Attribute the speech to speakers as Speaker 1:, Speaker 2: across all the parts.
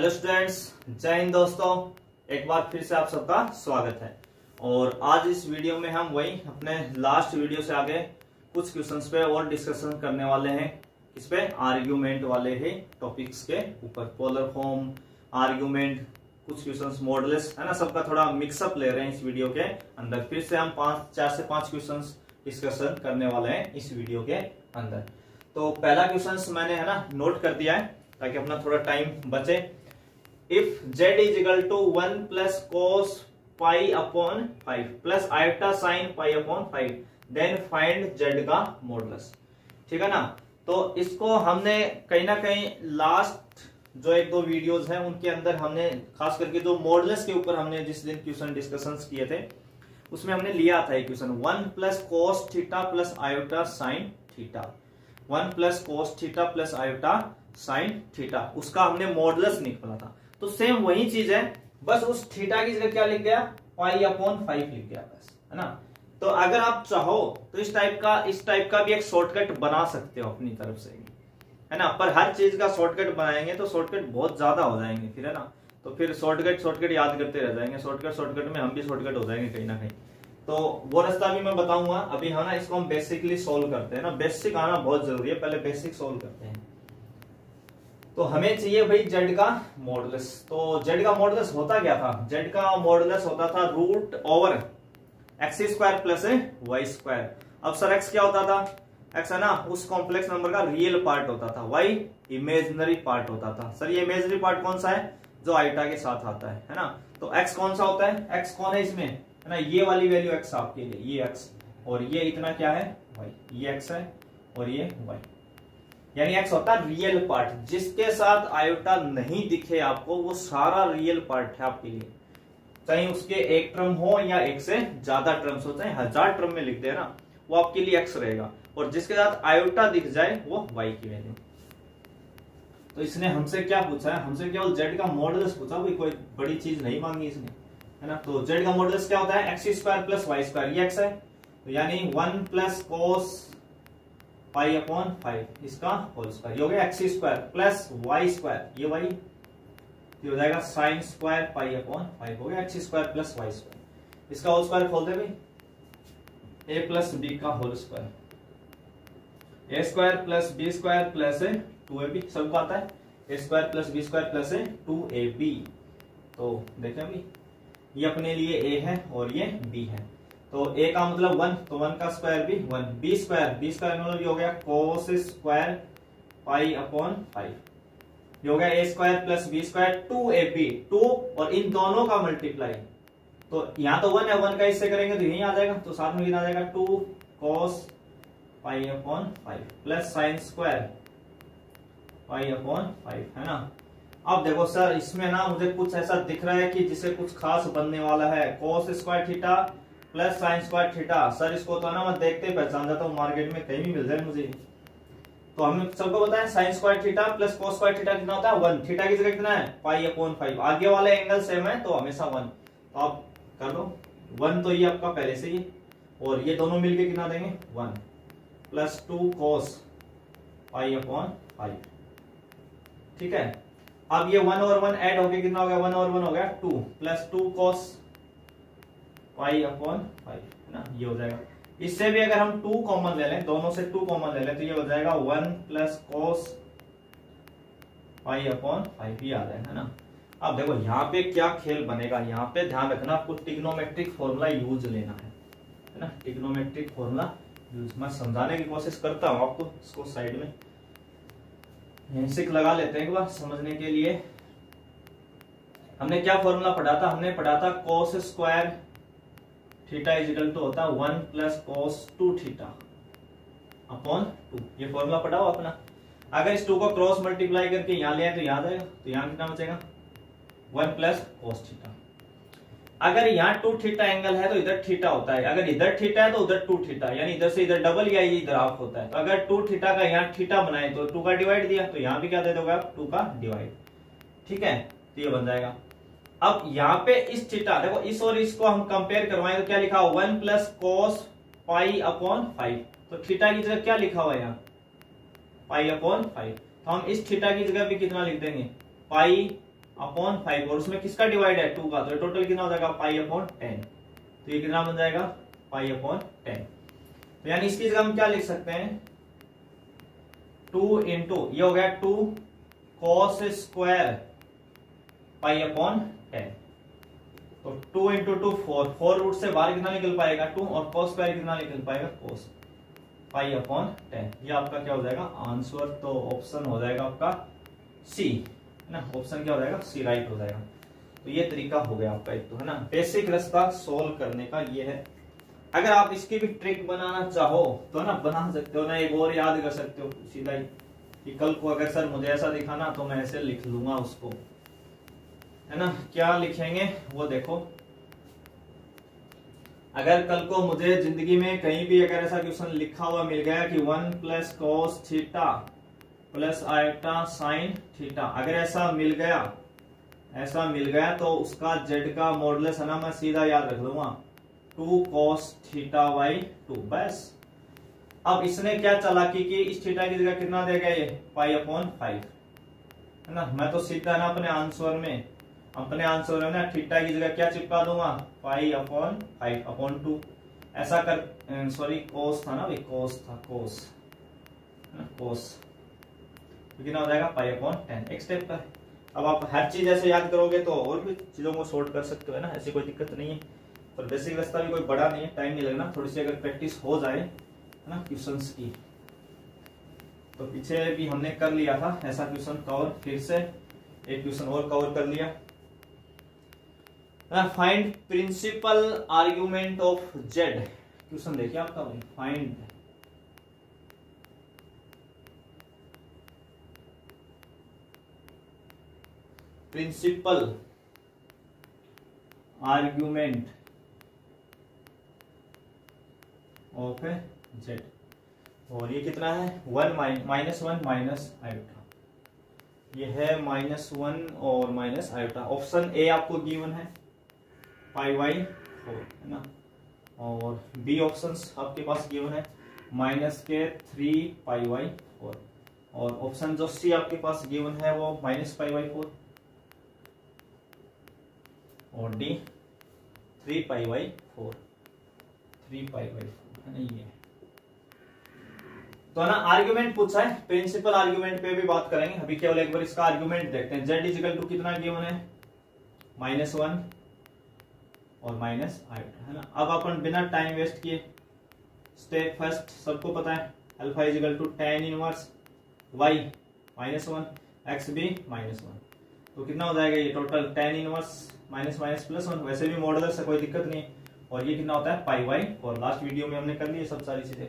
Speaker 1: Hello students, जय हिंद दोस्तों। एक बार फिर से आप सबका स्वागत है। और आज इस वीडियो में हम वही अपने लास्ट वीडियो से आगे कुछ क्वेश्चंस पे और डिस्कशन करने वाले हैं। इस पे आर्ग्यूमेंट वाले हैं टॉपिक्स के ऊपर, पोलर फॉर्म, आर्ग्यूमेंट, कुछ क्वेश्चंस मॉडल्स है ना, सबका थोड़ा मिक्सअप ले रहे हैं इस वीडियो के अंदर। फिर से हम 4 से 5 क्वेश्चंस डिस्कशन करने वाले हैं इस वीडियो के अंदर। तो पहला क्वेश्चन मैंने है ना नोट कर दिया है ताकि अपना थोड़ा टाइम बचे। If z is equal to 1 plus cos pi upon 5 plus iota sine pi upon 5 then find z का मॉडुलस। ठीक है ना। तो इसको हमने कहीं ना कहीं लास्ट जो 1-2 वीडियोस हैं उनके अंदर हमने खास करके जो मॉडुलस के ऊपर हमने जिस दिन क्वेश्चन डिस्कशंस किए थे उसमें हमने लिया था एक question 1 plus cos theta plus iota sine theta, 1 plus cos theta plus iota sine theta, उसका हमने मॉडुलस निकाला था। तो सेम वही चीज है, बस उस थीटा की जगह क्या लिख गया, पाई अपॉन 5 लिख गया बस, है ना। तो अगर आप चाहो तो इस टाइप का भी एक शॉर्टकट बना सकते हो अपनी तरफ से, है ना। पर हर चीज का शॉर्टकट बनाएंगे तो शॉर्टकट बहुत ज्यादा हो जाएंगे फिर, है ना। तो फिर शॉर्टकट याद करते रह जाएंगे, शॉर्टकट में हम भी शॉर्टकट हो जाएंगे कहीं ना कहीं। तो वो रास्ता भी मैं बताऊंगा। अभी है ना इसको हम बेसिकली सोल्व करते हैं ना, बेसिक आना बहुत जरूरी है, पहले बेसिक सोल्व करते हैं। तो हमें चाहिए भाई जेड का मॉडुलस। तो जेड का मॉडुलस होता क्या था, जेड का मॉडुलस होता था root over x square plus y square. अब सर एक्स क्या होता था, एक्स है ना उस कॉम्प्लेक्स नंबर का रियल पार्ट होता था, वाई इमेजिनरी पार्ट होता था। सर ये इमेजिनरी पार्ट कौन सा है, जो आइटा के साथ आता है ना। तो एक्स कौन सा होता है, एक्स कौन है इसमें, है ना, ये वाली वैल्यू एक्स आपके लिए, ये एक्स, और ये इतना क्या है वाई, ये एक्स है और ये वाई, यानी एक्स होता है रियल पार्ट। जिसके साथ आयोटा नहीं दिखे आपको वो सारा रियल पार्ट है आपके लिए, चाहे उसके एक टर्म हो या एक से ज्यादा टर्म्स हो, चाहे 1000 टर्म में लिख दे ना, वो आपके लिए एक्स रहेगा। और जिसके साथ आयोटा दिख जाए वो वाई की वैल्यू। तो इसने हमसे क्या पूछा है, हमसे केवल जेड का मॉडुलस पूछा, कोई बड़ी चीज नहीं मांगी इसने, है ना। तो जेड का मॉडुलस क्या होता है, x square plus y square, ये एक्स है तो यानी 1 प्लस कोस पाई अपॉन 5 इसका होल स्क्वायर, ये हो गया x square plus y square, ये वाई, ये हो जाएगा साइन स्क्वायर पाई अपॉन 5, हो गया x square plus y square. इसका होल स्क्वायर खोल दे भाई, ए प्लस बी का whole square, a square plus b square plus 2ab, सबको आता है, a square plus b square plus 2ab। तो देखें अभी ये अपने लिए a है और ये b है। तो a का मतलब 1, तो 1 का स्क्वायर भी 1, b स्क्वायर मतलब ये हो गया कोस स्क्वायर पाई अपॉन 5, ये हो गया a square plus b square 2ab, 2 और इन दोनों का मल्टीप्लाई। तो यहाँ तो 1 है, 1 का इससे करेंगे तो यही आ जाएगा, तो साथ में कितना आ जाएगा 2 cos pi upon 5 plus sine square pi upon 5, है ना। अब देखो सर इसमें ना मुझे कुछ ऐसा दिख रहा है कि जिसे कुछ खास बनने वाला है, कोस square theta plus sine square theta. Sir इसको तो ना मैं देखते ही पहचान जाता हूँ, मार्केट में कहीं भी मिल जाए मुझे। तो हमें सबको पता है sine square theta plus cos square theta कितना होता है 1, थीटा की जगह कितना है पाई अपॉन 5, आगे वाले एंगल सेम है तो हमेशा 1। तो आप कर दो 1, तो ये आपका पहले से ही, और ये दोनों मिलके कितना देंगे 1 प्लस 2 कोस पाई अपॉन 5। ठीक है, अब ये 1 और 1 ऐड होके कितना हो गया, 1 और 1 हो गया 2 प्लस 2 कोस पाई अपॉन 5, है ना, ये हो जाएगा। इससे भी अगर हम 2 कॉमन ले लें, दोनों से 2 कॉमन ले लें तो ये हो जाएगा 1 प्लस कोस पाई अपॉन 5, ये आ जाएगा, है ना। अब देखो यहाँ पे क्या खेल बनेगा, यहाँ पे ध्यान रखना आपको ट्रिग्नोमेट्रिक फॉर्मूला यूज लेना है ना, ट्रिग्नोमेट्रिक फॉर्मूला यूज। मैं समझाने की कोशिश करता हूँ आपको, इसको साइड में हैंडसिक लगा लेते हैं एक बार समझने के लिए। हमने क्या फॉर्मूला पढ़ा था, हमने पढ़ा था cos square theta is equal to होता है 1 प्लस कोस 2 थीटा अपॉन 2, ये फॉर्मूला पढ़ा हो अपना। अगर इस 2 को क्रॉस मल्टीप्लाई करके यहाँ ले आए तो यहाँ आएगा, तो यहाँ कितना बचेगा 1 प्लस कोस थीटा। अगर यहाँ 2 थीटा एंगल है तो इधर थीटा होता है, अगर इधर थीटा है तो उधर 2 थीटा, यानी इधर से इधर डबल या ये इधर हाफ होता है। तो अगर 2 थीटा का यहाँ थीटा बनाए तो 2 का डिवाइड दिया, तो यहाँ भी क्या दे दोगे आप 2 का डिवाइड। ठीक है, तो ये बन जाएगा। अब यहाँ पे इस थीटा देखो, इस और इसको हम कंपेयर करवाएं तो क्या लिखा हुआ 1 प्लस कोस पाई अपॉन 5, तो थीटा की जगह क्या लिखा हुआ है यहाँ पाई अपॉन 5, तो हम इस थीटा की जगह भी कितना लिख देंगे पाई अपॉन 5 और उसमें किसका डिवाइड है 2 का, तो टोटल कितना हो जाएगा पाई अपॉन 10। तो ये कितना बन जाएगा पाई अपॉन 10। तो यानी इसकी जगह हम क्या लिख सकते हैं 2 इंटू ये हो गया 2 कॉस स्क्वायर पाई अपॉन 10। तो 2 इंटू 2 4 रूट से बाहर कितना निकल पाएगा 2 और कॉस स्क्वायर कितना निकल पाएगा कॉस पाई अपॉन 10। ये आपका क्या हो जाएगा आंसर। तो ऑप्शन हो जाएगा आपका सी है ना, ऑप्शन क्या हो जाएगा सी राइट हो जाएगा। तो ये तरीका हो गया आपका एक तो है ना बेसिक रास्ता सोल्व करने का ये है। अगर आप इसकी भी ट्रिक बनाना चाहो तो ना बना सकते हो ना, एक और याद कर सकते हो सीधा ही कि कल को अगर सर मुझे ऐसा दिखाना तो मैं ऐसे लिख लूंगा उसको है ना। क्या लिखेंगे वो देखो, अगर कल को मुझे जिंदगी में कहीं भी अगर ऐसा क्वेश्चन लिखा हुआ मिल गया कि 1 plus cos theta plus iota sine theta, अगर ऐसा मिल गया तो उसका जेड का मॉडुलस है ना मैं सीधा याद रख लूंगा 2 cos थीटा बाई 2 बस। अब इसने क्या चालाकी की इस थीटा की जगह कितना देगा ये पाई अपॉन 5 है ना। मैं तो सीधा ना अपने आंसर में ना थीटा की जगह क्या चिपका दूंगा पाई अपॉन 5 अपॉन 2 ऐसा कर सॉरी कोस था ना भाई कोस था कोस है ना कोस तो कितना हो जाएगा पाई अपॉन 10 एक स्टेप का है। अब आप हर चीज ऐसे याद करोगे तो और भी चीजों को सॉल्व कर सकते हो है ना, ऐसी कोई दिक्कत नहीं है। पर बेसिक रास्ता भी कोई बड़ा नहीं है, टाइम नहीं लगना, थोड़ी सी अगर प्रैक्टिस हो जाए है ना क्वेश्चंस की। तो पीछे भी हमने कर लिया था ऐसा क्वेश्चन कवर, फिर से एक क्वेश्चन और कवर कर लिया। Find principal argument of z, question देखिए आपका भाई find principal argument of z और ये कितना है 1 माइनस 1 माइनस आयोटा, ये है -1 और माइनस आयोटा। ऑप्शन ए आपको गिवन है पाई बाई 4 है ना, और बी ऑप्शंस आपके पास गिवन है -3 पाई बाई 4 और ऑप्शन जो सी आपके पास गिवन है वो -पाई बाई 4 और डी 3 पाई बाई 4 है ना ये। तो ना आर्गुमेंट पूछा है, प्रिंसिपल आर्गुमेंट पे भी बात करेंगे। अभी केवल एक बार इसका आर्गुमेंट देखते हैं। z इजिकल टू कितना गिवन है -1 और माइनस आयोटा है ना। अब अपन बिना टाइम वेस्ट किए स्टेप फर्स्ट सबको पता है alpha is equal to tan inverse y -1 x भी -1, तो कितना हो जाएगा ये total tan inverse minus plus 1, वैसे भी मॉडुलर से कोई दिक्कत नहीं। और ये कितना होता है पाई बाई 4, लास्ट वीडियो में हमने कर ली सब सारी चीजें।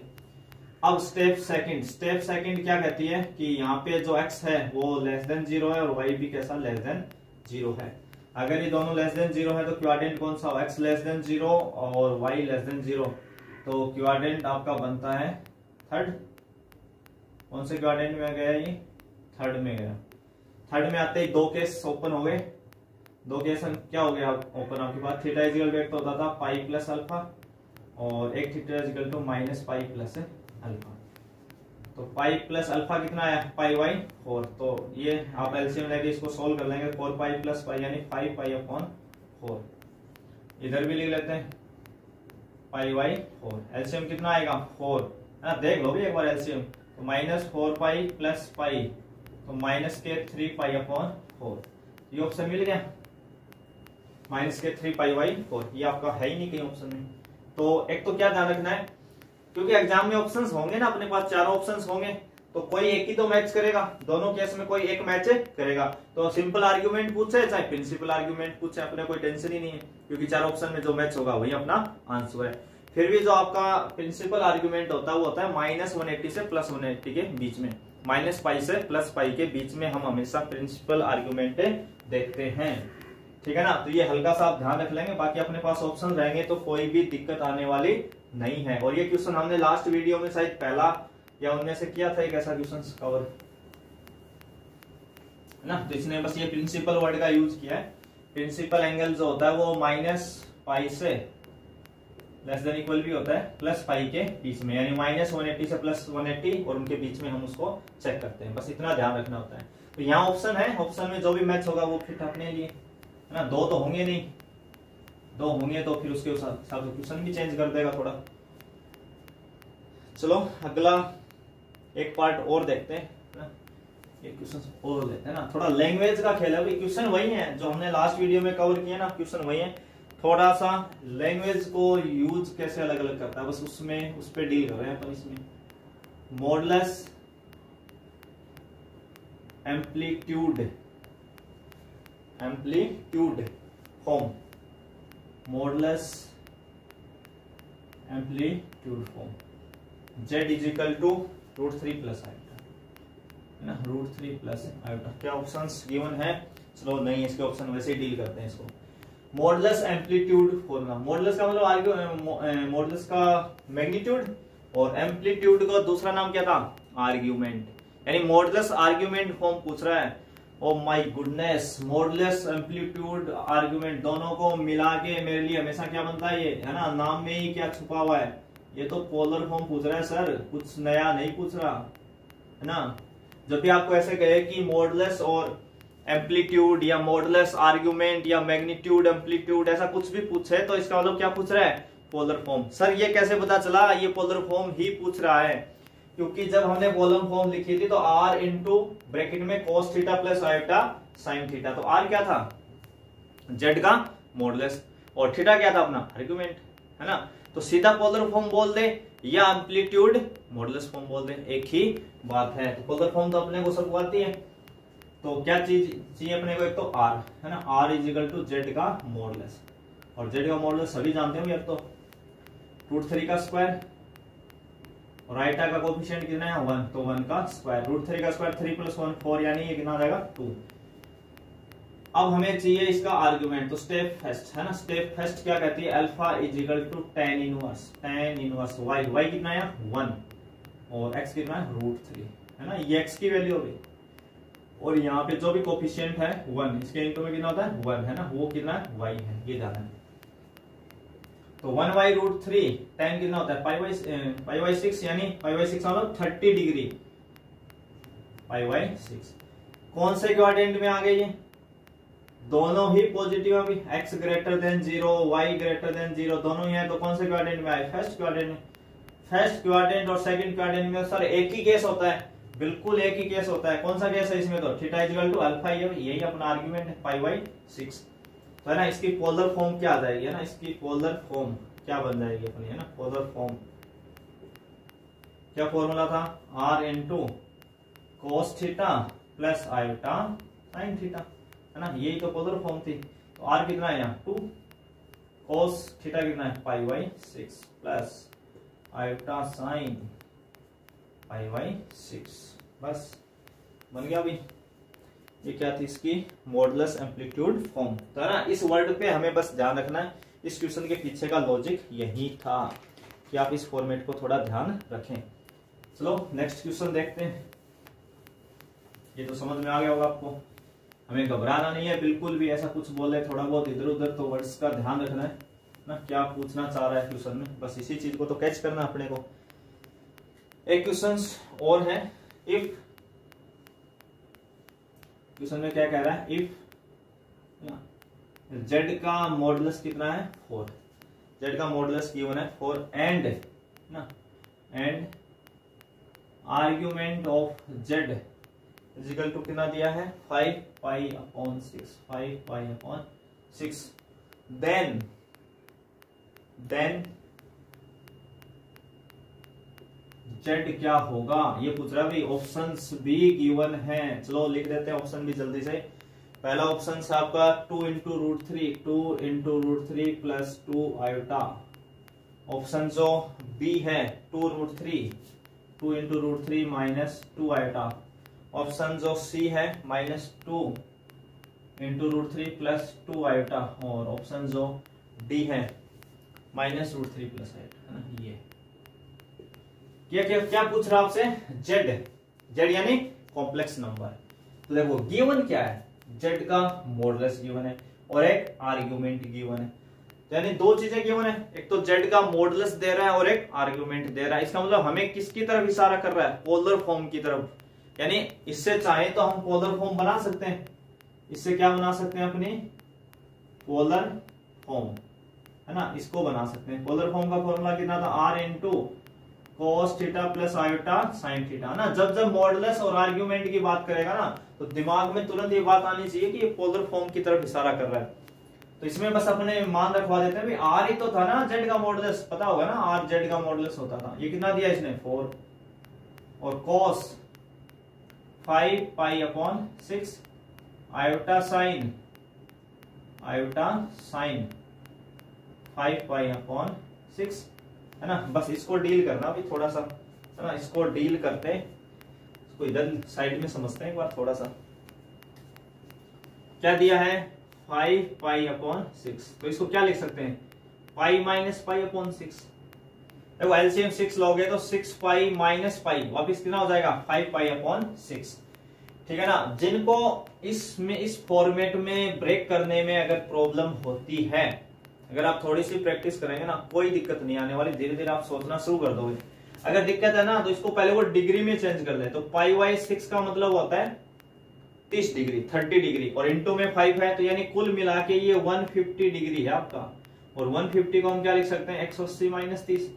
Speaker 1: अब स्टेप सेकंड क्या कहती है कि यहाँ पे जो x है वो लेस देन 0 है और y भी कैसा लेस देन 0 है। अगर ये दोनों लेस देन 0 है तो क्वाड्रेंट कौन सा हो x लेस देन 0 और y लेस देन 0, तो क्वाड्रेंट आपका बनता है थर्ड। कौन से क्वाड्रेंट में गया ये थर्ड में गया। थर्ड में आते ही दो केस ओपन हो गए, दो केस क्या हो गया ओपन आपके पास थीटा इजिकल टू एक तो होता था पाई प्लस अल्फा और एक theta is equal to minus pi plus alpha. तो पाई प्लस अल्फा कितना आया पाई बाई 4, तो ये आप एलसीएम लेके इसको सोल्व कर लेंगे 4 पाई प्लस पाई यानी 5 पाई अपॉन 4। इधर भी लिख लेते हैं पाई बाई 4, एलसीएम कितना आएगा 4 है ना, देख लो भी एक बार एलसीएम। तो -4 पाई प्लस पाई तो -3 पाई अपॉन 4, ये ऑप्शन मिल गया -3 पाई बाई 4, ये आपका है ही नहीं कहीं ऑप्शन में। तो एक तो क्या ध्यान रखना है क्योंकि एग्जाम में ऑप्शंस होंगे ना अपने पास चारों ऑप्शंस होंगे तो कोई एक ही तो मैच करेगा, दोनों केस में कोई एक मैच करेगा। तो सिंपल आर्ग्यूमेंट पूछे चाहे प्रिंसिपल आर्ग्यूमेंट पूछे अपने कोई टेंशन ही नहीं है क्योंकि चार ऑप्शन में जो मैच होगा वही अपना आंसर है। फिर भी जो आपका प्रिंसिपल आर्ग्यूमेंट होता है वो होता है -180 से +180 के बीच में, -पाई से +पाई के बीच में हम हमेशा प्रिंसिपल आर्ग्यूमेंट देखते हैं, ठीक है ना। तो ये हल्का सा आप ध्यान रख लेंगे, बाकी अपने पास ऑप्शन रहेंगे तो कोई भी दिक्कत आने वाली नहीं है। और ये क्वेश्चन हमने लास्ट वीडियो में शायद पहला या उनमें से किया था एक ऐसा क्वेश्चन कवर है ना, तो इसने बस ये प्रिंसिपल वर्ड का यूज किया है। प्रिंसिपल एंगल जो होता है वो -पाई से लेस देन इक्वल भी होता है प्लस पाई के बीच में, यानी माइनस 180 से प्लस 180 और उनके बीच में हम उसको चेक करते हैं, बस इतना ध्यान रखना होता है। तो यहाँ ऑप्शन है, ऑप्शन में जो भी मैच होगा वो फिट अपने लिए, है ना। दो तो होंगे नहीं, दो होंगे तो फिर उसके हिसाब से क्वेश्चन भी चेंज कर देगा थोड़ा। चलो अगला एक पार्ट और देखते हैं, एक क्वेश्चन और लेते हैं ना। थोड़ा लैंग्वेज का खेल है, क्वेश्चन वही है जो हमने लास्ट वीडियो में कवर किया ना, क्वेश्चन वही है, थोड़ा सा लैंग्वेज को यूज कैसे अलग अलग करता है, बस उसमें उस पर डील कर रहे हैं अपन इसमें। Modulus amplitude form, modulus amplitude form, z is equal to √3 plus iota, है ना, √3 प्लस आयोटा। क्या ऑप्शंस गिवन है? चलो नहीं, इसके ऑप्शन वैसे ही डील करते हैं इसको। मॉडुलस एम्पलीट्यूड फॉर्मूला, मॉडुलस का मतलब मॉडुलस का मैग्नीट्यूड, और एम्पलीट्यूड का दूसरा नाम क्या था? आर्ग्यूमेंट, यानी मॉडुलस आर्ग्यूमेंट फॉर्म पूछ रहा है। Oh my goodness, modulus amplitude argument दोनों को मिला के मेरे लिए हमेशा क्या बनता है ये, है ना, नाम में ही क्या छुपा हुआ है, ये तो पोलर फॉर्म पूछ रहा है सर, कुछ नया नहीं पूछ रहा, है ना। जब भी आपको ऐसे कहे कि मॉडुलस और एम्पलीट्यूड या मॉडुलस आर्ग्यूमेंट या मैग्नीट्यूड एम्पलीट्यूड ऐसा कुछ भी पूछे तो इसका मतलब क्या पूछ रहा है? Polar form. सर ये कैसे पता चला? ये पोलर फॉर्म ही पूछ रहा है, क्योंकि जब हमने पोलर फॉर्म लिखी थी तो r इंटू ब्रैकेट में cos theta plus iota sine theta, तो r क्या था? z का मॉडुलस, और थीटा क्या था? अपना आर्ग्यूमेंट, है ना। तो सीधा पोलर फॉर्म बोल दे या एम्पलीट्यूड मॉडुलस फॉर्म बोल दे, एक ही बात है। तो पोलर फॉर्म तो अपने को सबको आती है, तो क्या चीज चाहिए अपने को? एक तो r, है ना, r इजिकल टू z का मॉडुलस, और z का मॉडुलस सभी जानते होंगे अब तो, √3 का स्क्वायर, और आइटा का कोफिशिएंट कितना है? 1, तो 1 का स्क्वायर, √3 का स्क्वायर 3 + 1 4, यानी ये कितना आ जाएगा? 2। अब हमें चाहिए इसका आर्गुमेंट, तो स्टेप फर्स्ट, है ना, स्टेप फर्स्ट क्या कहती है? Alpha is equal to tan inverse y, y कितना है? 1, और x कितना है? √3, है ना, ये x की वैल्यू होगी, और यहाँ पे जो भी कोफिशिएंट है 1, इसके इनटू में कितना होता है? 1, है ना, वो कितना है? y है, ये जाना है। तो 1/√3 tan कितना होता है? π/6, यानी π/6 मतलब 30 डिग्री, π/6। कौन से क्वाड्रेंट में आ गए ये? दोनों ही पॉजिटिव है, x greater than 0, y greater than 0, दोनों ही है, तो कौन से क्वाड्रेंट में आए? फर्स्ट क्वाड्रेंट में। फर्स्ट क्वाड्रेंट और सेकंड क्वाड्रेंट में सर एक ही केस होता है, बिल्कुल एक ही केस होता है। कौन सा केस है इसमें? तो थीटा इक्वल टू अल्फा, यही अपना आर्गुमेंट है, π/6, तो है ना। इसकी पोलर फॉर्म क्या आ जाएगी, है ना, इसकी पोलर फॉर्म क्या बन जाएगी अपनी, है ना, पोलर फॉर्म क्या फॉर्मूला था? r into cos theta plus iota sine theta, है ना, यही तो पोलर फॉर्म थी। तो r कितना है यहाँ? 2, cos थीटा कितना है? π/6 प्लस आयोटा साइन π/6, बस बन गया अभी। ये क्या थी? इसकी मॉडुलस एम्पलीट्यूड फॉर्म, तो है ना। इस वर्ड पे हमें बस ध्यान रखना है, इस क्वेश्चन के पीछे का लॉजिक यही था कि आप इस फॉर्मेट को थोड़ा ध्यान रखें। चलो नेक्स्ट क्वेश्चन देखते हैं। ये तो समझ में आ गया होगा आपको, हमें घबराना नहीं है बिल्कुल भी, ऐसा कुछ बोले थोड़ा बहुत इधर उधर तो वर्ड्स का ध्यान रखना है ना, क्या पूछना चाह रहा है क्वेश्चन में, बस इसी चीज को तो कैच करना अपने को। एक क्वेश्चन और है, इफ, क्वेश्चन में क्या कह रहा है? इफ z का मॉडुलस कितना है? 4, z का मॉडुलस गिवन है 4, एंड ना, and argument of z is equal to कितना दिया है? 5π/6, 5π/6, देन z क्या होगा? ये पूछ रहा है भाई, ऑप्शंस भी गिवन है, चलो लिख देते हैं ऑप्शन भी जल्दी से। पहला ऑप्शन है आपका 2 × √3 प्लस 2 आयोटा। ऑप्शन जो बी है 2 × √3 माइनस 2 आयोटा। ऑप्शन जो सी है -2 × √3 प्लस 2 आयोटा, और ऑप्शन जो डी है -√3 प्लस आयोटा, है ना। ये क्या पूछ रहा आपसे? z यानी कॉम्प्लेक्स नंबर। तो देखो गिवन क्या है? z का मॉडुलस गिवन है और एक आर्ग्यूमेंट गिवन है। यानी दो चीजें क्यों है, एक तो जेड का मॉडुलस दे रहा है और एक आर्ग्यूमेंट दे रहा है। इसका मतलब हमें किसकी तरफ इशारा कर रहा है, पोलर फॉर्म की तरफ। यानी इससे चाहे तो हम पोलर फॉर्म बना सकते हैं, इससे क्या बना सकते हैं अपनी पोलर फॉर्म, है ना, इसको बना सकते हैं। पोलर फॉर्म का फॉर्मूला कितना था, r into cos theta plus iota sine theta, है ना। जब जब मॉडुलस और आर्ग्यूमेंट की बात करेगा ना तो दिमाग में तुरंत ये बात आनी चाहिए कि ये पोलर फॉर्म की तरफ इशारा कर रहा है। तो इसमें बस अपने मान रखवा देते हैं, आर ही तो था ना जेड का मॉडुलस, पता होगा ना, आर जेड का मॉडुलस होता था। ये कितना दिया इसने 4, और cos 5 pi upon 6 iota sine 5 pi upon 6, है ना। बस इसको डील करना अभी थोड़ा सा, है ना, इसको डील करते हैं, इसको इधर साइड में समझते हैं एक बार थोड़ा सा। क्या दिया है 5 पाई अपॉन 6, तो इसको क्या लिख सकते हैं, पाई माइनस पाई अपॉन 6। देखो एलसीएम 6 लोगे तो 6 पाई माइनस पाई वापिस कितना हो जाएगा 5 पाई अपॉन 6, ठीक है ना। जिनको इसमें इस फॉर्मेट में ब्रेक करने में अगर प्रॉब्लम होती है, अगर आप थोड़ी सी प्रैक्टिस करेंगे ना कोई दिक्कत नहीं आने वाली, धीरे धीरे आप सोचना शुरू कर दोगे। अगर दिक्कत है ना तो इसको पहले वो डिग्री में चेंज कर ले, तो पाई बाई 6 का मतलब होता है 30 डिग्री 30 डिग्री, और इंटू में 5 है, तो यानी कुल मिला के ये 150 डिग्री है आपका। और 150 को हम क्या लिख सकते हैं 180 माइनस 30,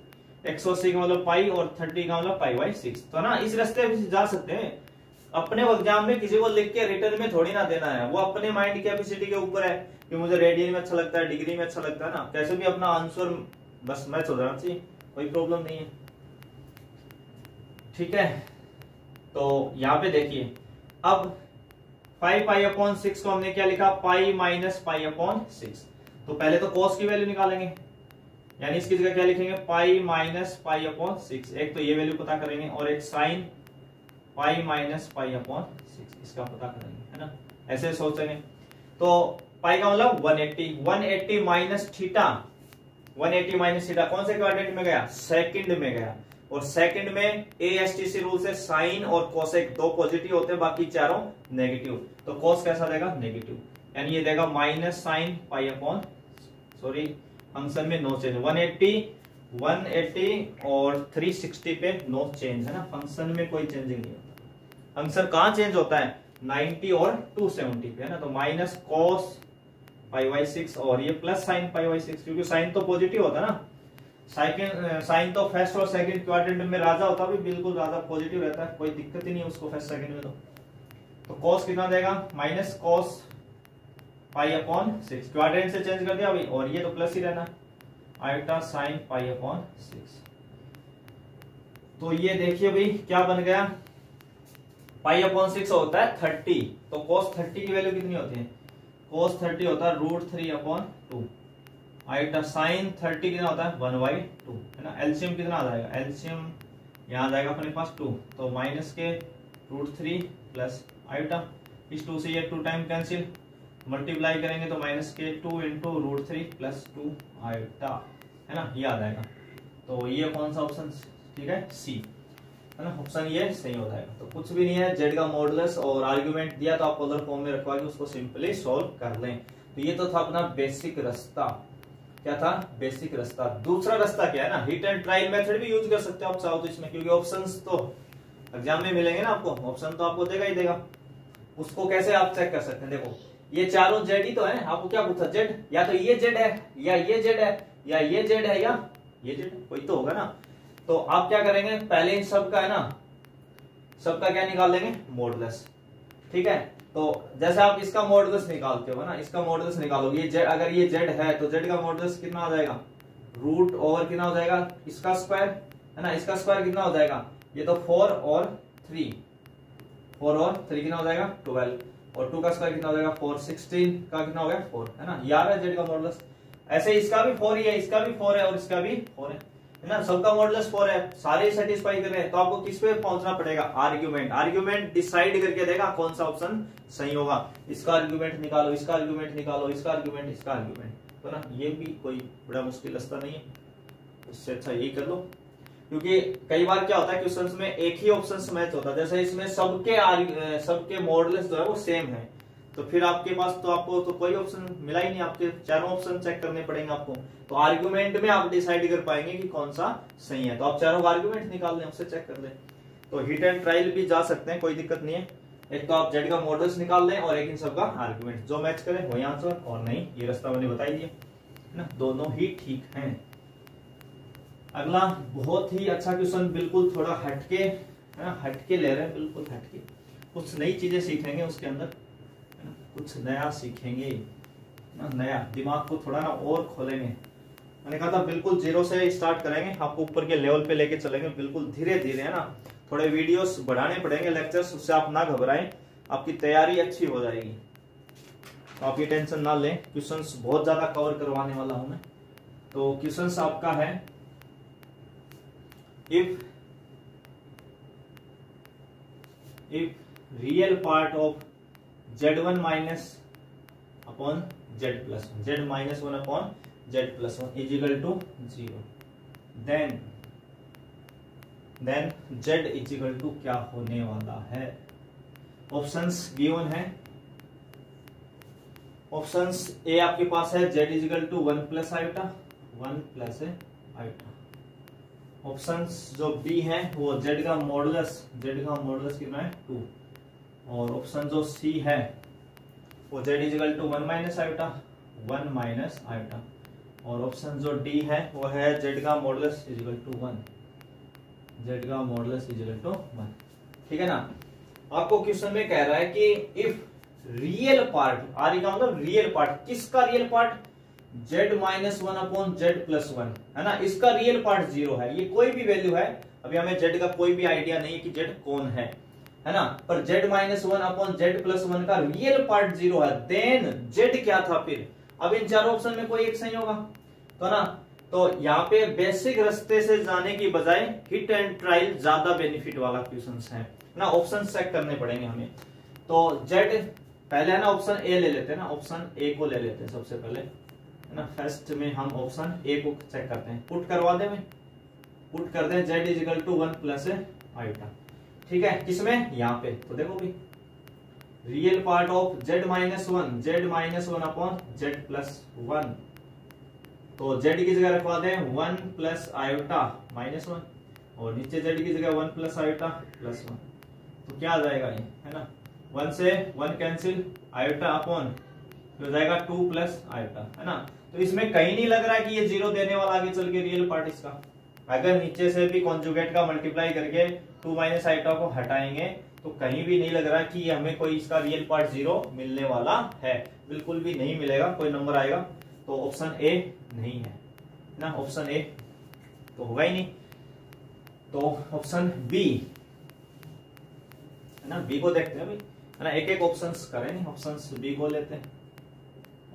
Speaker 1: 180 का मतलब पाई और 30 का मतलब पाई बाई 6। तो ना इस रास्ते पे जा सकते हैं। अपने एग्जाम में किसी को लिख के रिटर्न में थोड़ी ना देना है, वो अपने माइंड कैपेसिटी के ऊपर है कि मुझे रेडियन में अच्छा लगता है, डिग्री में अच्छा लगता है ना, कैसे भी अपना आंसर बस मैच हो जाना चाहिए, कोई प्रॉब्लम नहीं है, ठीक है। तो यहाँ पे देखिए अब 5 पाई अपॉन 6 को हमने क्या लिखा, पाई माइनस पाई अपॉन 6। तो पहले तो कॉस की वैल्यू निकालेंगे, यानी इसकी जगह क्या लिखेंगे पाई माइनस पाई अपॉन 6, एक तो ये वैल्यू पता करेंगे और एक sine pi minus pi upon 6 इसका पता करेंगे, है ना, ऐसे सोचेंगे। तो पाई का मतलब 180 माइनस थीटा, 180 माइनस थीटा कौन से क्वाड्रेंट में गया, सेकंड में गया, और सेकंड में एएसटीसी रूल से साइन और कोसेक दो पॉजिटिव होते हैं, बाकी चारों नेगेटिव। तो कोस कैसा देगा नेगेटिव, यानी ये देगा minus sign pi upon, sorry function में नो चेंज, 180 और 360 पे नो चेंज, है ना, फंक्शन में कोई चेंजिंग नहीं होता। फंक्शन कहां चेंज होता है 90 और 270 पे, है ना। तो माइनस कॉस पाई बाई 6 और ये प्लस साइन पाई बाई 6, क्योंकि साइन तो पॉजिटिव होता है ना, साइन तो फर्स्ट और सेकंड क्वाड्रेंट में राजा होता है, बिल्कुल राजा पॉजिटिव रहता है, कोई दिक्कत ही नहीं उसको फर्स्ट सेकंड में। तो कॉस कितना देगा minus cos pi upon 6, quadrant से चेंज कर दिया अभी, और ये तो प्लस ही रहना, आयोटा साइन पाई अपॉन 6। तो ये देखिए भाई क्या बन गया, पाई अपॉन 6 होता है 30, तो cos 30 की वैल्यू कितनी होती है, cos 30 होता है √3 अपॉन 2, आयोटा साइन 30 कितना होता है 1/2, है ना। एलसीएम कितना आ जाएगा, एलसीएम यहाँ आ जाएगा अपने पास 2, तो माइनस के √3 प्लस आयोटा, इस 2 से ये 2 टाइम कैंसिल, मल्टीप्लाई करेंगे तो माइनस के 2 इंटू √3 प्लस 2 आयोटा, है ना, ये आ जाएगा। तो ये कौन सा ऑप्शन ठीक है, सी, है ना, ऑप्शन ये सही हो जाएगा। तो कुछ भी नहीं है, जेड का मॉडुलस और आर्गुमेंट दिया तो आप पोलर फॉर्म में रखवा के उसको सिंपली सॉल्व कर लें। तो ये तो था अपना बेसिक रास्ता, क्या था बेसिक रास्ता। दूसरा रास्ता क्या है ना, हिट एंड ट्रायल मेथड भी यूज कर सकते हो आप चाहो तो इसमें, क्योंकि ऑप्शंस तो एग्जाम में मिलेंगे ना आपको, ऑप्शन तो आपको देगा ही देगा। उसको कैसे आप चेक कर सकते हैं, देखो ये चारों जेड ही तो है, आपको क्या पूछा जेड, या तो ये जेड है या ये जेड है या ये जेड है या ये जेड, कोई तो होगा ना। तो आप क्या करेंगे, पहले इन सबका है ना, सबका क्या निकाल लेंगे मॉडुलस, ठीक है। तो जैसे आप इसका मॉडुलस निकालते हो ना, इसका मॉडुलस निकालोगे, ये अगर ये जेड है तो जेड का मॉडुलस कितना आ जाएगा, रूट ओवर कितना हो जाएगा इसका स्क्वायर, है ना, इसका स्क्वायर कितना हो जाएगा, ये तो 4 और 3 कितना हो जाएगा 12, और 2 का स्क्वायर कितना हो जाएगा 4, 16 का कितना हो गया 4, है ना, यार है जेड का मॉडुलस। ऐसे इसका भी 4 ही है, इसका भी 4 है और इसका भी 4 है ना, सबका मॉडुलस 4 है, सारे सेटिस्फाई कर रहे हैं। तो आपको किस पे पहुंचना पड़ेगा, आर्ग्यूमेंट डिसाइड करके देगा कौन सा ऑप्शन सही होगा। इसका आर्ग्यूमेंट निकालो, इसका आर्ग्यूमेंट निकालो, इसका आर्ग्यूमेंट, इसका आर्ग्यूमेंट, तो ना ये भी कोई बड़ा मुश्किल रास्ता नहीं है, उससे अच्छा यही कर लो। क्योंकि कई बार क्या होता है क्वेश्चंस में एक ही ऑप्शन मैच होता है, जैसे इसमें सबके मॉडुलस जो है वो सेम है, तो फिर आपके पास तो आपको तो कोई ऑप्शन मिला ही नहीं, आपके चारों ऑप्शन चेक करने पड़ेंगे आपको। तो आर्ग्यूमेंट में आप डिसाइड कर पाएंगे कि कौन सा सही है। तो आप चारों आर्ग्यूमेंट निकाल लें, उससे चेक कर लें। तो हिट एंड ट्रायल भी जा सकते हैं, कोई दिक्कत नहीं है। एक तो आप जेड का मॉडल्स निकाल लें और एक इन सबका आर्ग्यूमेंट, जो मैच करे वही आंसर, और नहीं ये रास्ता मैंने बता दिया ना, दोनों ही ठीक हैं। अगला बहुत ही अच्छा क्वेश्चन, बिल्कुल थोड़ा हटके है ना, हटके ले रहे हैं, बिल्कुल हटके, कुछ नई चीजें सीखेंगे उसके अंदर है ना, कुछ नया सीखेंगे ना, नया दिमाग को थोड़ा ना और खोलेंगे। मैंने कहा था बिल्कुल जीरो से स्टार्ट करेंगे, आपको ऊपर के लेवल पे लेके चलेंगे बिल्कुल धीरे धीरे है ना। थोड़े वीडियोस बढ़ाने पड़ेंगे, लेक्चर्स, उससे आप ना घबराएं, आपकी तैयारी अच्छी हो जाएगी। तो आप ये टेंशन ना लें, क्वेश्चंस बहुत ज्यादा कवर करवाने वाला हूं मैं। तो क्वेश्चंस आपका है, if real part of z1 minus upon z+1, z minus 1 upon z+1 is equal to 0, then z is equal to क्या होने वाला है। ऑप्शंस गिवन है। ऑप्शंस ए आपके पास है z is equal to 1 plus iota, 1 plus iota. Options जो B है वो z का मॉडुलस कितना है 2, और ऑप्शन जो सी है वो z is equal to 1 minus iota, 1 minus iota, और ऑप्शन जो डी है वो है z का modulus is equal to 1, z का मॉडुलस इज इक्वल टू 1। ठीक है ना। आपको क्वेश्चन में कह रहा है कि इफ रियल पार्ट, आर का मतलब रियल पार्ट, किसका real part, z minus 1 upon z+1 है ना, इसका रियल पार्ट 0 है। ये कोई भी वैल्यू है, अभी हमें z का कोई भी आइडिया नहीं है कि z कौन है ना, पर z माइनस 1 अपॉन z+1 का रियल पार्ट 0 है, देन z क्या था फिर। अब इन चारों ऑप्शन में कोई एक सही होगा तो ना, तो यहाँ पे बेसिक रास्ते से जाने की बजाय हिट एंड ट्रायल ज्यादा बेनिफिट वाला क्वेश्चन है ना, ऑप्शन चेक करने पड़ेंगे हमें। तो z पहले है ना, ऑप्शन ए ले लेते हैं ना, ऑप्शन ए को ले लेते हैं सबसे पहले है ना। फर्स्ट में हम ऑप्शन ए को चेक करते हैं, पुट करवा दे में, पुट कर दें z is equal to 1 plus iota. ठीक है, किसमें, यहाँ पे। तो देखो भी real part of z minus 1 upon z+1, तो z की जगह रखवा दें 1 प्लस आयोटा -1, और नीचे z की जगह 1 प्लस आयोटा +1। तो क्या आ जाएगा ये है ना, 1 से 1 कैंसिल, आयोटा अपॉन हो जाएगा 2 प्लस आयोटा है ना। तो इसमें कहीं नहीं लग रहा है कि ये 0 देने वाला आगे चल के रियल पार्ट इसका। अगर नीचे से भी कॉन्जुगेट का मल्टीप्लाई करके 2 माइनस आयोटा को हटाएंगे तो कहीं भी नहीं लग रहा कि ये हमें कोई इसका रियल पार्ट 0 मिलने वाला है, बिल्कुल भी नहीं मिलेगा, कोई नंबर आएगा। तो ऑप्शन ए नहीं है ना, ऑप्शन ए तो होगा ही नहीं। तो ऑप्शन बी है ना, बी को देखते हैं भाई है ना, एक एक ऑप्शन करें नहीं, ऑप्शन बी को लेते हैं,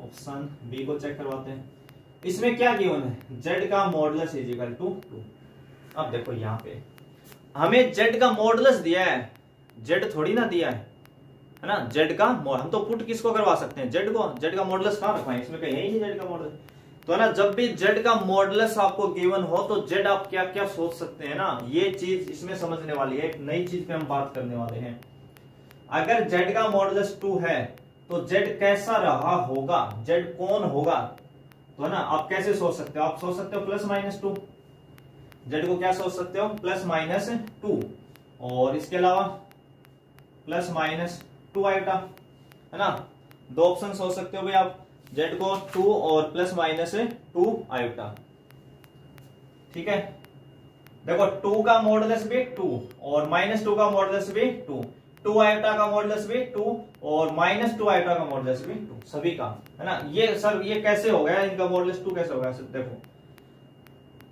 Speaker 1: ऑप्शन बी को चेक करवाते हैं। इसमें क्या गिवन है, z का मॉडुलस इज इक्वल टू 2। अब देखो यहाँ पे हमें z का मॉडुलस दिया है, z थोड़ी ना दिया है ना, z का हम तो पुट किसको करवा सकते हैं, z को। z का मॉडुलस कहाँ रखवाएं, इसमें कहीं है ही नहीं z का मॉडुलस। तो ना जब भी z का मॉडुलस आपको गिवन हो तो z आप क्या क्या सोच सकते हैं ना, ये चीज इसमें समझने वाली है, एक नई चीज पे हम बात करने वाले हैं। अगर z का मॉडुलस 2 है तो z कैसा रहा होगा, z कौन होगा, तो ना आप कैसे सोच सकते हो, आप सोच सकते हो +-2, z को क्या सोच सकते हो, +-2, और इसके अलावा +-2 आयोटा है ना। दो ऑप्शन सोच सकते हो भाई आप, z को 2 और +-2 आयोटा। ठीक है, देखो 2 का मॉडुलस भी 2 और -2 का मॉडुलस भी 2 आयोटा का मॉडुलस भी 2 और -2 आयोटा का मॉडुलस भी 2, सभी का है ना। ये सर ये कैसे हो गया, इनका मॉडुलस 2 कैसे हो गया, देखो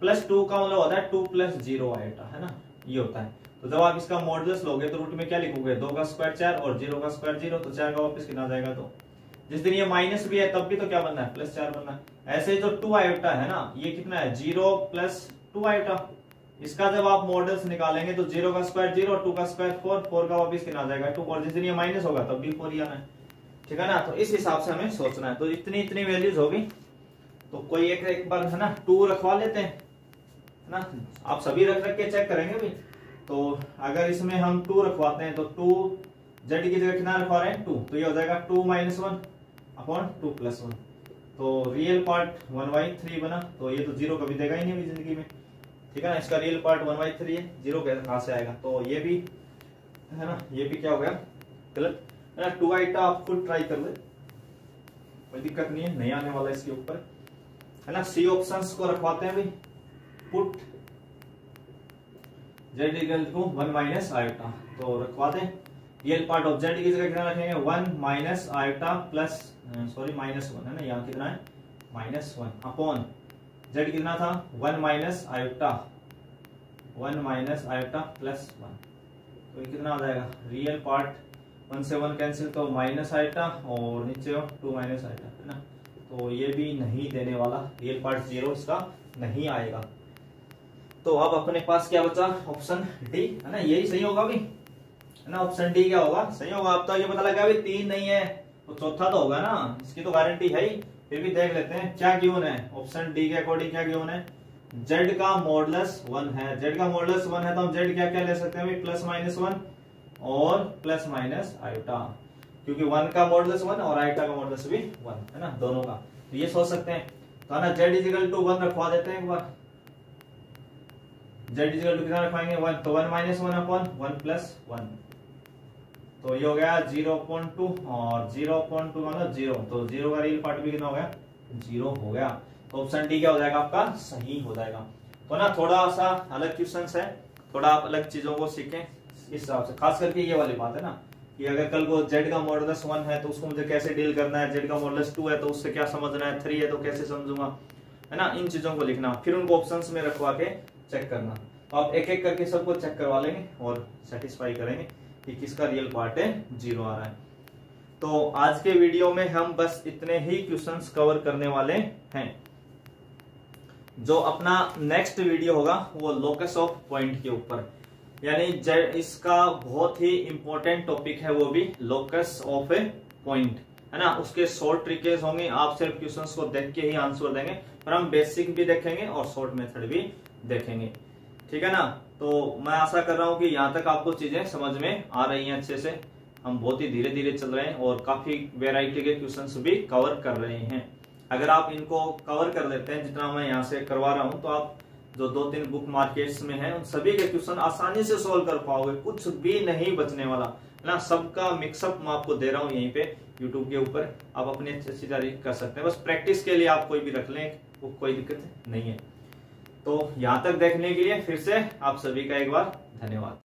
Speaker 1: +2 का मतलब होता है 2 + 0 आयोटा है ना, ये होता है। तो जब आप इसका मॉडुलस लोगे तो रूट में क्या लिखोगे, 2 का स्क्वायर 4 और 0 का स्क्वायर 0, तो 4 का वापस कितना जाएगा 2। जिस दिन ये माइनस भी है तब भी तो क्या बनना है, +4 बनना है। ऐसे जो 2 आयोटा है ना, ये कितना है 0 + 2 आयोटा। इसका जब आप मॉडल्स निकालेंगे तो 0 का स्क्वायर 0, 2 का स्क्वायर 4, 4 का वापिस कितना आ जाएगा 2, और जिस दिन ये माइनस होगा तब भी 4 ही आना है। ठीक है ना, तो इस हिसाब से हमें सोचना है। तो इतनी इतनी वैल्यूज होगी, तो कोई एक बार है ना 2 रखवा लेते हैं है ना, आप सभी रख के चेक करेंगे भी। तो अगर इसमें हम 2 रखवाते हैं तो 2 जेड की जगह कितना रखवा रहे हैं 2, तो ये हो जाएगा 2 - 1 अपॉन 2 + 1। तो रियल पार्ट 1/3 बना, तो ये तो 0 कभी देगा ही नहीं अभी जिंदगी में, ठीक है ना। इसका रियल पार्ट 1/3 है, 0 कहां से आएगा, तो ये भी है ना, ये भी क्या हो गया गलत है ना। 2 आइटा आप खुद ट्राई कर ले, कोई दिक्कत नहीं है, नहीं आने वाला इसके ऊपर, है ना। सी ऑप्शंस को रखवाते हैं भाई, put z equal to 1 - iota, तो रखवा दें। रियल पार्ट ऑफ जेड की जगह कितना रखेंगे 1 - आयोटा प्लस सॉरी -1 है ना, यहाँ कितना है -1 अपॉन जेड कितना था 1 - आयोटा, 1 - आयोटा प्लस 1, तो ये कितना आ जाएगा रियल पार्ट 1 से 1 कैंसिल, तो माइनस आयोटा और नीचे 2 - आयोटा है ना, तो ये भी नहीं देने वाला, रियल पार्ट 0 इसका नहीं आएगा। तो अब अपने पास क्या बचा ऑप्शन डी, है ना, यही सही होगा भी, है ना। ऑप्शन डी क्या होगा सही होगा। अब तो ये पता लगा भी 3 नहीं है तो चौथा तो होगा ना, इसकी तो गारंटी है ही। फिर भी देख लेते हैं क्या गिवन है, ऑप्शन डी के अकॉर्डिंग क्या गिवन है, जेड का मॉडुलस 1 है। जेड का मॉडुलस 1 है तो हम जेड क्या क्या ले सकते हैं भाई +-1 और + आयोटा, क्योंकि 1 का मॉडुलस 1 और आयोटा का मॉडुलस भी 1 है ना, दोनों का। तो ये सोच सकते हैं, तो ना जेड इक्वल टू 1 रखवा देते हैं एक बार। जेड इक्वल टू कितना रखवाएंगे 1, तो 1 - 1 अपॉन 1 + 1, तो ये हो गया 0.2 और 0.2 मतलब 0, तो 0 का रियल पार्ट भी कितना हो गया 0 हो गया। तो ऑप्शन डी क्या हो जाएगा आपका सही हो जाएगा। तो ना थोड़ा सा अलग क्वेश्चन है, थोड़ा आप अलग चीजों को सीखें इस हिसाब से, खास करके ये वाली बात है ना कि अगर कल को जेड का मॉडुलस 1 है तो उसको मुझे कैसे डील करना है, जेड का मॉडुलस 2 है तो उससे क्या समझना है, 3 है तो कैसे समझूंगा, है ना। इन चीजों को लिखना, फिर उनको ऑप्शंस में रखवा के चेक करना। तो आप एक एक करके सबको चेक करवा लेंगे और सेटिस्फाई करेंगे कि किसका रियल पार्ट है 0 आ रहा है। तो आज के वीडियो में हम बस इतने ही क्वेश्चंस कवर करने वाले हैं। जो अपना नेक्स्ट वीडियो होगा वो लोकस ऑफ पॉइंट के ऊपर, यानी इसका बहुत ही इंपॉर्टेंट टॉपिक है, वो भी लोकस ऑफ ए पॉइंट, है ना। उसके शॉर्ट ट्रिकेस होंगे, आप सिर्फ क्वेश्चंस को देख के ही आंसर देंगे, पर हम बेसिक भी देखेंगे और शॉर्ट मेथड भी देखेंगे, ठीक है ना। तो मैं आशा कर रहा हूं कि यहाँ तक आपको चीजें समझ में आ रही हैं अच्छे से। हम बहुत ही धीरे धीरे चल रहे हैं और काफी वेराइटी के क्वेश्चंस भी कवर कर रहे हैं। अगर आप इनको कवर कर लेते हैं जितना मैं यहाँ से करवा रहा हूं, तो आप जो 2-3 बुक मार्केट्स में हैं उन सभी के क्वेश्चन आसानी से सोल्व कर पाओगे, कुछ भी नहीं बचने वाला, है ना। सबका मिक्सअप मैं आपको दे रहा हूँ यहीं पे यूट्यूब के ऊपर, आप अपनी अच्छी तरीके कर सकते हैं। बस प्रैक्टिस के लिए आप कोई भी रख लें, वो कोई दिक्कत नहीं है। तो यहाँ तक देखने के लिए फिर से आप सभी का एक बार धन्यवाद।